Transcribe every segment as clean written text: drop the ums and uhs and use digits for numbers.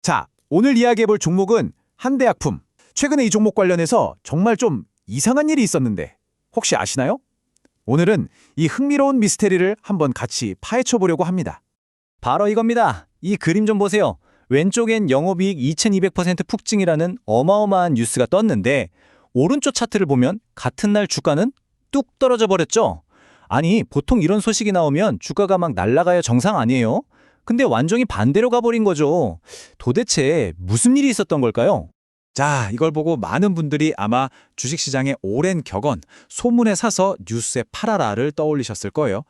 자, 오늘 이야기해볼 종목은 한대약품. 최근에 이 종목 관련해서 정말 좀 이상한 일이 있었는데 혹시 아시나요? 오늘은 이 흥미로운 미스테리를 한번 같이 파헤쳐보려고 합니다. 바로 이겁니다. 이 그림 좀 보세요. 왼쪽엔 영업이익 2200% 폭증이라는 어마어마한 뉴스가 떴는데 오른쪽 차트를 보면 같은 날 주가는 뚝 떨어져 버렸죠. 아니, 보통 이런 소식이 나오면 주가가 막 날아가야 정상 아니에요? 근데 완전히 반대로 가버린 거죠. 도대체 무슨 일이 있었던 걸까요? 자, 이걸 보고 많은 분들이 아마 주식시장의 오랜 격언, 소문에 사서 뉴스에 팔아라를 떠올리셨을 거예요.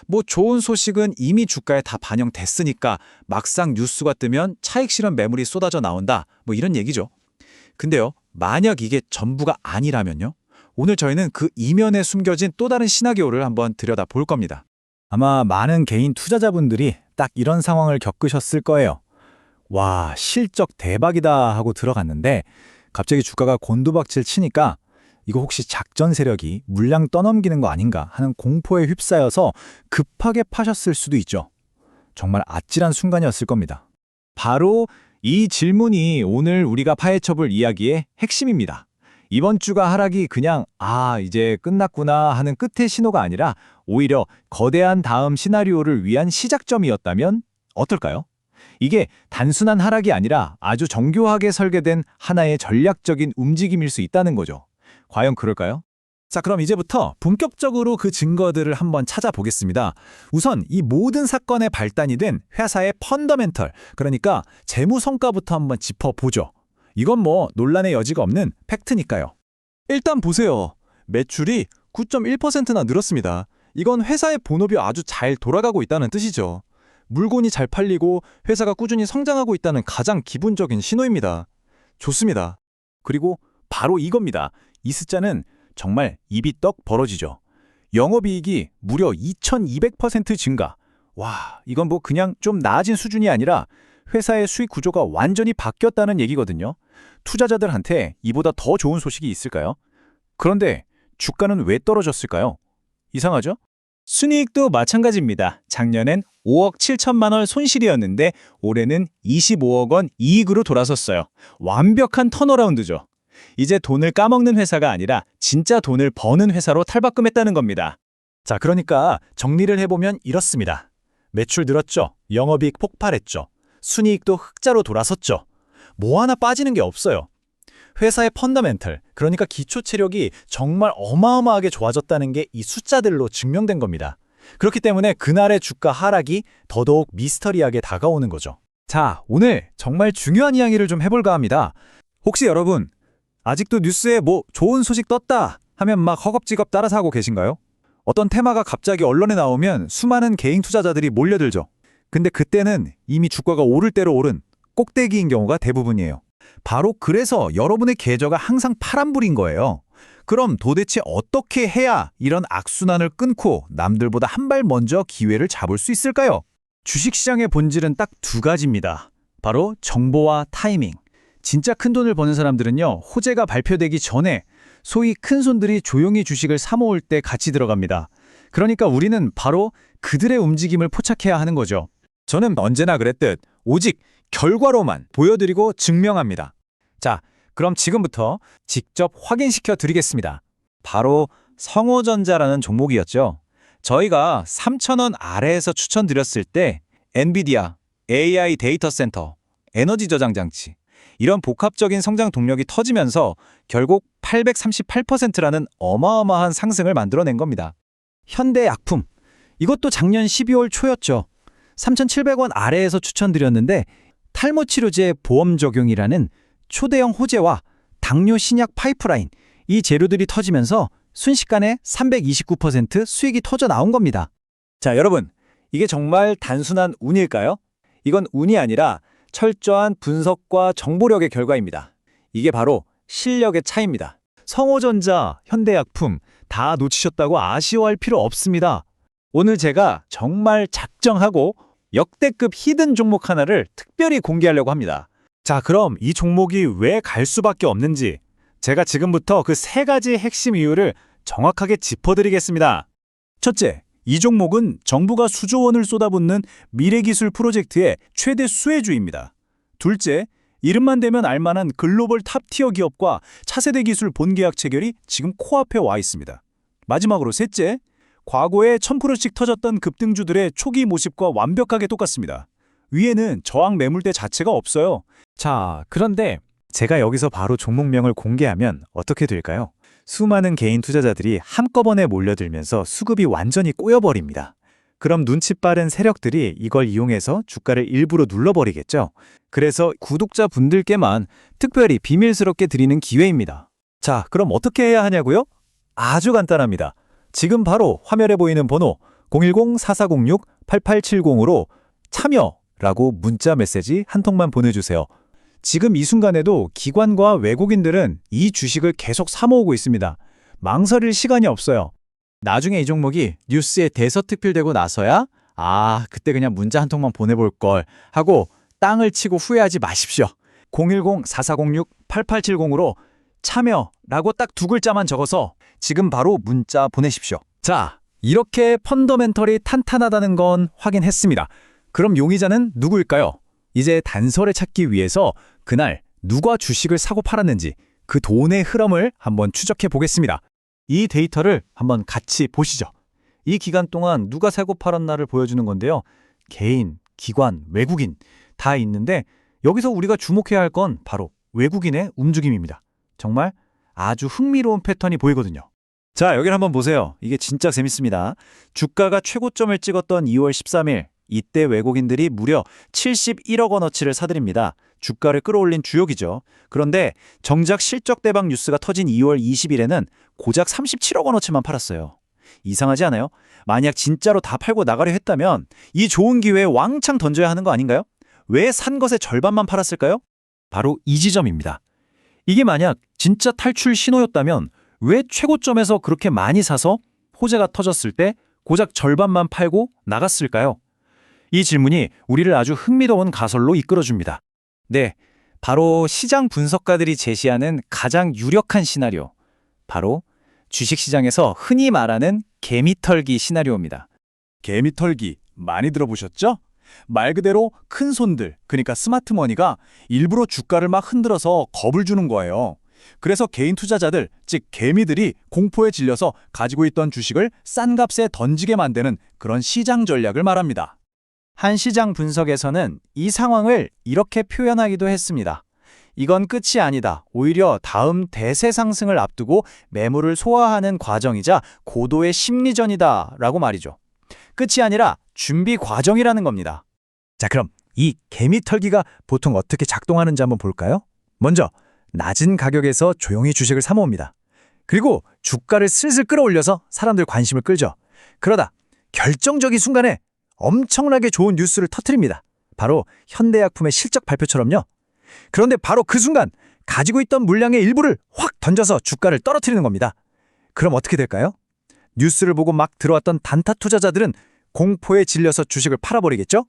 뭐 좋은 소식은 이미 주가에 다 반영됐으니까 막상 뉴스가 뜨면 차익 실현 매물이 쏟아져 나온다. 뭐 이런 얘기죠. 근데요, 만약 이게 전부가 아니라면요? 오늘 저희는 그 이면에 숨겨진 또 다른 시나리오를 한번 들여다볼 겁니다. 아마 많은 개인 투자자분들이 딱 이런 상황을 겪으셨을 거예요. 와, 실적 대박이다 하고 들어갔는데 갑자기 주가가 곤두박질 치니까 이거 혹시 작전 세력이 물량 떠넘기는 거 아닌가 하는 공포에 휩싸여서 급하게 파셨을 수도 있죠. 정말 아찔한 순간이었을 겁니다. 바로 이 질문이 오늘 우리가 파헤쳐볼 이야기의 핵심입니다. 이번 주가 하락이 그냥 이제 끝났구나 하는 끝의 신호가 아니라 오히려 거대한 다음 시나리오를 위한 시작점이었다면 어떨까요? 이게 단순한 하락이 아니라 아주 정교하게 설계된 하나의 전략적인 움직임일 수 있다는 거죠. 과연 그럴까요? 자, 그럼 이제부터 본격적으로 그 증거들을 한번 찾아보겠습니다. 우선 이 모든 사건의 발단이 된 회사의 펀더멘털, 그러니까 재무 성과부터 한번 짚어보죠. 이건 뭐 논란의 여지가 없는 팩트니까요. 일단 보세요. 매출이 9.1%나 늘었습니다. 이건 회사의 본업이 아주 잘 돌아가고 있다는 뜻이죠. 물건이 잘 팔리고 회사가 꾸준히 성장하고 있다는 가장 기본적인 신호입니다. 좋습니다. 그리고 바로 이겁니다. 이 숫자는 정말 입이 떡 벌어지죠. 영업이익이 무려 2200% 증가. 와, 이건 뭐 그냥 좀 나아진 수준이 아니라 회사의 수익 구조가 완전히 바뀌었다는 얘기거든요. 투자자들한테 이보다 더 좋은 소식이 있을까요? 그런데 주가는 왜 떨어졌을까요? 이상하죠? 순이익도 마찬가지입니다. 작년엔 5억 7천만 원 손실이었는데 올해는 25억 원 이익으로 돌아섰어요. 완벽한 턴어라운드죠. 이제 돈을 까먹는 회사가 아니라 진짜 돈을 버는 회사로 탈바꿈했다는 겁니다. 자, 그러니까 정리를 해보면 이렇습니다. 매출 늘었죠. 영업이익 폭발했죠. 순이익도 흑자로 돌아섰죠. 뭐 하나 빠지는 게 없어요. 회사의 펀더멘털, 그러니까 기초 체력이 정말 어마어마하게 좋아졌다는 게 이 숫자들로 증명된 겁니다. 그렇기 때문에 그날의 주가 하락이 더더욱 미스터리하게 다가오는 거죠. 자, 오늘 정말 중요한 이야기를 좀 해볼까 합니다. 혹시 여러분 아직도 뉴스에 뭐 좋은 소식 떴다 하면 막 허겁지겁 따라서 하고 계신가요? 어떤 테마가 갑자기 언론에 나오면 수많은 개인 투자자들이 몰려들죠. 근데 그때는 이미 주가가 오를 대로 오른 꼭대기인 경우가 대부분이에요. 바로 그래서 여러분의 계좌가 항상 파란불인 거예요. 그럼 도대체 어떻게 해야 이런 악순환을 끊고 남들보다 한 발 먼저 기회를 잡을 수 있을까요? 주식시장의 본질은 딱 두 가지입니다. 바로 정보와 타이밍. 진짜 큰 돈을 버는 사람들은요, 호재가 발표되기 전에 소위 큰 손들이 조용히 주식을 사모을 때 같이 들어갑니다. 그러니까 우리는 바로 그들의 움직임을 포착해야 하는 거죠. 저는 언제나 그랬듯 오직 결과로만 보여드리고 증명합니다. 자, 그럼 지금부터 직접 확인시켜 드리겠습니다. 바로 성호전자라는 종목이었죠. 저희가 3,000원 아래에서 추천드렸을 때 엔비디아, AI 데이터 센터, 에너지 저장 장치 이런 복합적인 성장 동력이 터지면서 결국 838%라는 어마어마한 상승을 만들어낸 겁니다. 현대약품, 이것도 작년 12월 초였죠. 3,700원 아래에서 추천드렸는데 탈모 치료제 보험 적용이라는 초대형 호재와 당뇨 신약 파이프라인, 이 재료들이 터지면서 순식간에 329% 수익이 터져 나온 겁니다. 자, 여러분, 이게 정말 단순한 운일까요? 이건 운이 아니라 철저한 분석과 정보력의 결과입니다. 이게 바로 실력의 차이입니다. 성호전자, 현대약품 다 놓치셨다고 아쉬워할 필요 없습니다. 오늘 제가 정말 작정하고 역대급 히든 종목 하나를 특별히 공개하려고 합니다. 자, 그럼 이 종목이 왜 갈 수밖에 없는지 제가 지금부터 그 세 가지 핵심 이유를 정확하게 짚어드리겠습니다. 첫째, 이 종목은 정부가 수조 원을 쏟아붓는 미래기술 프로젝트의 최대 수혜주입니다. 둘째, 이름만 대면 알만한 글로벌 탑티어 기업과 차세대 기술 본계약 체결이 지금 코앞에 와 있습니다. 마지막으로 셋째, 과거에 1000%씩 터졌던 급등주들의 초기 모습과 완벽하게 똑같습니다. 위에는 저항 매물대 자체가 없어요. 자, 그런데 제가 여기서 바로 종목명을 공개하면 어떻게 될까요? 수많은 개인 투자자들이 한꺼번에 몰려들면서 수급이 완전히 꼬여버립니다. 그럼 눈치 빠른 세력들이 이걸 이용해서 주가를 일부러 눌러버리겠죠. 그래서 구독자분들께만 특별히 비밀스럽게 드리는 기회입니다. 자, 그럼 어떻게 해야 하냐고요? 아주 간단합니다. 지금 바로 화면에 보이는 번호 010-4406-8870으로 참여라고 문자 메시지 한 통만 보내주세요. 지금 이 순간에도 기관과 외국인들은 이 주식을 계속 사모으고 있습니다. 망설일 시간이 없어요. 나중에 이 종목이 뉴스에 대서특필되고 나서야 그때 그냥 문자 한 통만 보내볼 걸 하고 땅을 치고 후회하지 마십시오. 010-4406-8870으로 참여라고 딱 두 글자만 적어서 지금 바로 문자 보내십시오. 자, 이렇게 펀더멘털이 탄탄하다는 건 확인했습니다. 그럼 용의자는 누구일까요? 이제 단서를 찾기 위해서 그날 누가 주식을 사고 팔았는지 그 돈의 흐름을 한번 추적해 보겠습니다. 이 데이터를 한번 같이 보시죠. 이 기간 동안 누가 사고 팔았나를 보여주는 건데요. 개인, 기관, 외국인 다 있는데 여기서 우리가 주목해야 할 건 바로 외국인의 움직임입니다. 정말 아주 흥미로운 패턴이 보이거든요. 자, 여기를 한번 보세요. 이게 진짜 재밌습니다. 주가가 최고점을 찍었던 2월 13일, 이때 외국인들이 무려 71억 원어치를 사들입니다. 주가를 끌어올린 주역이죠. 그런데 정작 실적 대박 뉴스가 터진 2월 20일에는 고작 37억 원어치만 팔았어요. 이상하지 않아요? 만약 진짜로 다 팔고 나가려 했다면 이 좋은 기회에 왕창 던져야 하는 거 아닌가요? 왜 산 것의 절반만 팔았을까요? 바로 이 지점입니다. 이게 만약 진짜 탈출 신호였다면 왜 최고점에서 그렇게 많이 사서 호재가 터졌을 때 고작 절반만 팔고 나갔을까요? 이 질문이 우리를 아주 흥미로운 가설로 이끌어줍니다. 네, 바로 시장 분석가들이 제시하는 가장 유력한 시나리오. 바로 주식시장에서 흔히 말하는 개미털기 시나리오입니다. 개미털기 많이 들어보셨죠? 말 그대로 큰 손들, 그러니까 스마트머니가 일부러 주가를 막 흔들어서 겁을 주는 거예요. 그래서 개인 투자자들, 즉 개미들이 공포에 질려서 가지고 있던 주식을 싼 값에 던지게 만드는 그런 시장 전략을 말합니다. 한 시장 분석에서는 이 상황을 이렇게 표현하기도 했습니다. 이건 끝이 아니다. 오히려 다음 대세 상승을 앞두고 매물을 소화하는 과정이자 고도의 심리전이다 라고 말이죠. 끝이 아니라 준비 과정이라는 겁니다. 자, 그럼 이 개미털기가 보통 어떻게 작동하는지 한번 볼까요? 먼저 낮은 가격에서 조용히 주식을 사모읍니다. 그리고 주가를 슬슬 끌어올려서 사람들 관심을 끌죠. 그러다 결정적인 순간에 엄청나게 좋은 뉴스를 터뜨립니다. 바로 현대약품의 실적 발표처럼요. 그런데 바로 그 순간 가지고 있던 물량의 일부를 확 던져서 주가를 떨어뜨리는 겁니다. 그럼 어떻게 될까요? 뉴스를 보고 막 들어왔던 단타 투자자들은 공포에 질려서 주식을 팔아버리겠죠?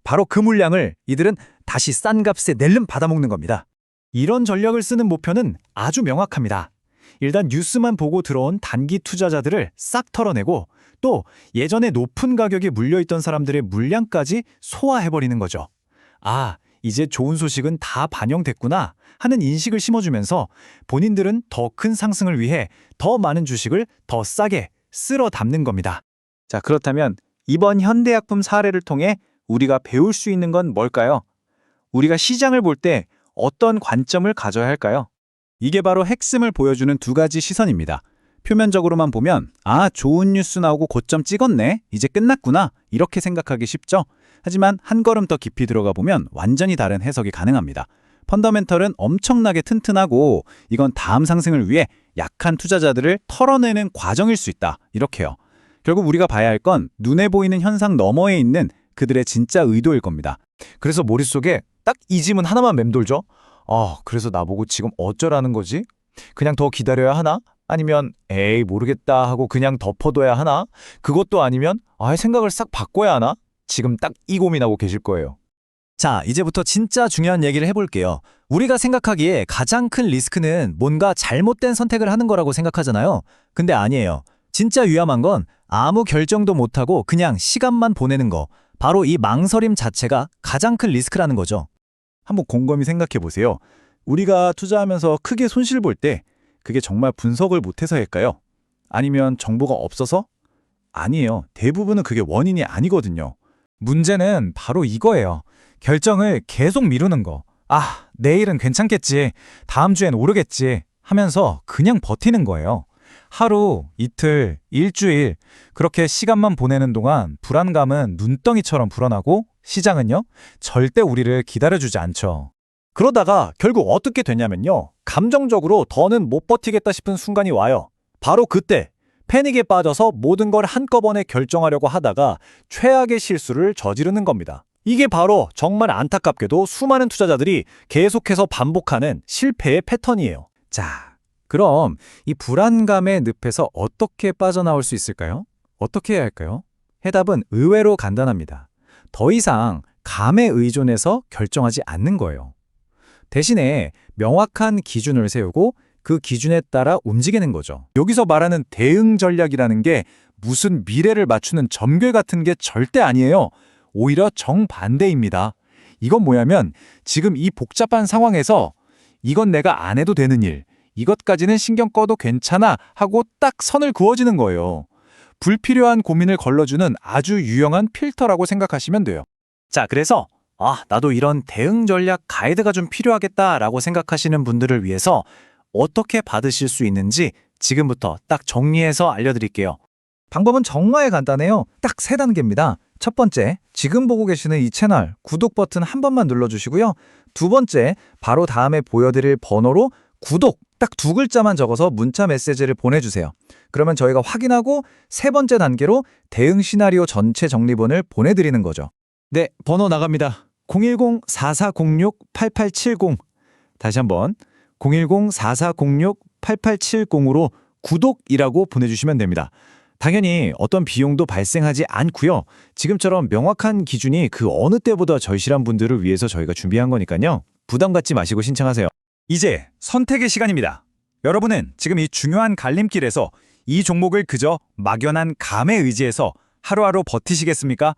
바로 그 물량을 이들은 다시 싼 값에 낼름 받아먹는 겁니다. 이런 전략을 쓰는 목표는 아주 명확합니다. 일단 뉴스만 보고 들어온 단기 투자자들을 싹 털어내고 또 예전에 높은 가격에 물려있던 사람들의 물량까지 소화해버리는 거죠. 이제 좋은 소식은 다 반영됐구나 하는 인식을 심어주면서 본인들은 더 큰 상승을 위해 더 많은 주식을 더 싸게 쓸어 담는 겁니다. 자, 그렇다면 이번 현대약품 사례를 통해 우리가 배울 수 있는 건 뭘까요? 우리가 시장을 볼 때 어떤 관점을 가져야 할까요? 이게 바로 핵심을 보여주는 두 가지 시선입니다. 표면적으로만 보면 좋은 뉴스 나오고 고점 찍었네, 이제 끝났구나 이렇게 생각하기 쉽죠? 하지만 한 걸음 더 깊이 들어가 보면 완전히 다른 해석이 가능합니다. 펀더멘털은 엄청나게 튼튼하고 이건 다음 상승을 위해 약한 투자자들을 털어내는 과정일 수 있다, 이렇게요. 결국 우리가 봐야 할 건 눈에 보이는 현상 너머에 있는 그들의 진짜 의도일 겁니다. 그래서 머릿속에 딱 이 질문 하나만 맴돌죠. 그래서 나보고 지금 어쩌라는 거지? 그냥 더 기다려야 하나? 아니면 에이 모르겠다 하고 그냥 덮어둬야 하나? 그것도 아니면 생각을 싹 바꿔야 하나? 지금 딱 이 고민하고 계실 거예요. 자, 이제부터 진짜 중요한 얘기를 해볼게요. 우리가 생각하기에 가장 큰 리스크는 뭔가 잘못된 선택을 하는 거라고 생각하잖아요. 근데 아니에요. 진짜 위험한 건 아무 결정도 못하고 그냥 시간만 보내는 거. 바로 이 망설임 자체가 가장 큰 리스크라는 거죠. 한번 곰곰이 생각해 보세요. 우리가 투자하면서 크게 손실 볼 때 그게 정말 분석을 못해서일까요? 아니면 정보가 없어서? 아니에요. 대부분은 그게 원인이 아니거든요. 문제는 바로 이거예요. 결정을 계속 미루는 거. 아, 내일은 괜찮겠지. 다음 주엔 오르겠지. 하면서 그냥 버티는 거예요. 하루, 이틀, 일주일 그렇게 시간만 보내는 동안 불안감은 눈덩이처럼 불어나고 시장은요, 절대 우리를 기다려주지 않죠. 그러다가 결국 어떻게 되냐면요. 감정적으로 더는 못 버티겠다 싶은 순간이 와요. 바로 그때 패닉에 빠져서 모든 걸 한꺼번에 결정하려고 하다가 최악의 실수를 저지르는 겁니다. 이게 바로 정말 안타깝게도 수많은 투자자들이 계속해서 반복하는 실패의 패턴이에요. 자, 그럼 이 불안감의 늪에서 어떻게 빠져나올 수 있을까요? 어떻게 해야 할까요? 해답은 의외로 간단합니다. 더 이상 감에 의존해서 결정하지 않는 거예요. 대신에 명확한 기준을 세우고 그 기준에 따라 움직이는 거죠. 여기서 말하는 대응 전략이라는 게 무슨 미래를 맞추는 점괘 같은 게 절대 아니에요. 오히려 정반대입니다. 이건 뭐냐면 지금 이 복잡한 상황에서 이건 내가 안 해도 되는 일, 이것까지는 신경 꺼도 괜찮아 하고 딱 선을 그어지는 거예요. 불필요한 고민을 걸러주는 아주 유용한 필터라고 생각하시면 돼요. 자, 그래서 나도 이런 대응 전략 가이드가 좀 필요하겠다라고 생각하시는 분들을 위해서 어떻게 받으실 수 있는지 지금부터 딱 정리해서 알려드릴게요. 방법은 정말 간단해요. 딱 3단계입니다. 첫 번째, 지금 보고 계시는 이 채널 구독 버튼 한 번만 눌러주시고요. 두 번째, 바로 다음에 보여드릴 번호로 구독 딱 2글자만 적어서 문자 메시지를 보내주세요. 그러면 저희가 확인하고 세 번째 단계로 대응 시나리오 전체 정리본을 보내드리는 거죠. 네, 번호 나갑니다. 010-4406-8870. 다시 한번 010-4406-8870으로 구독이라고 보내주시면 됩니다. 당연히 어떤 비용도 발생하지 않고요. 지금처럼 명확한 기준이 그 어느 때보다 절실한 분들을 위해서 저희가 준비한 거니까요. 부담 갖지 마시고 신청하세요. 이제 선택의 시간입니다. 여러분은 지금 이 중요한 갈림길에서 이 종목을 그저 막연한 감에 의지해서 하루하루 버티시겠습니까?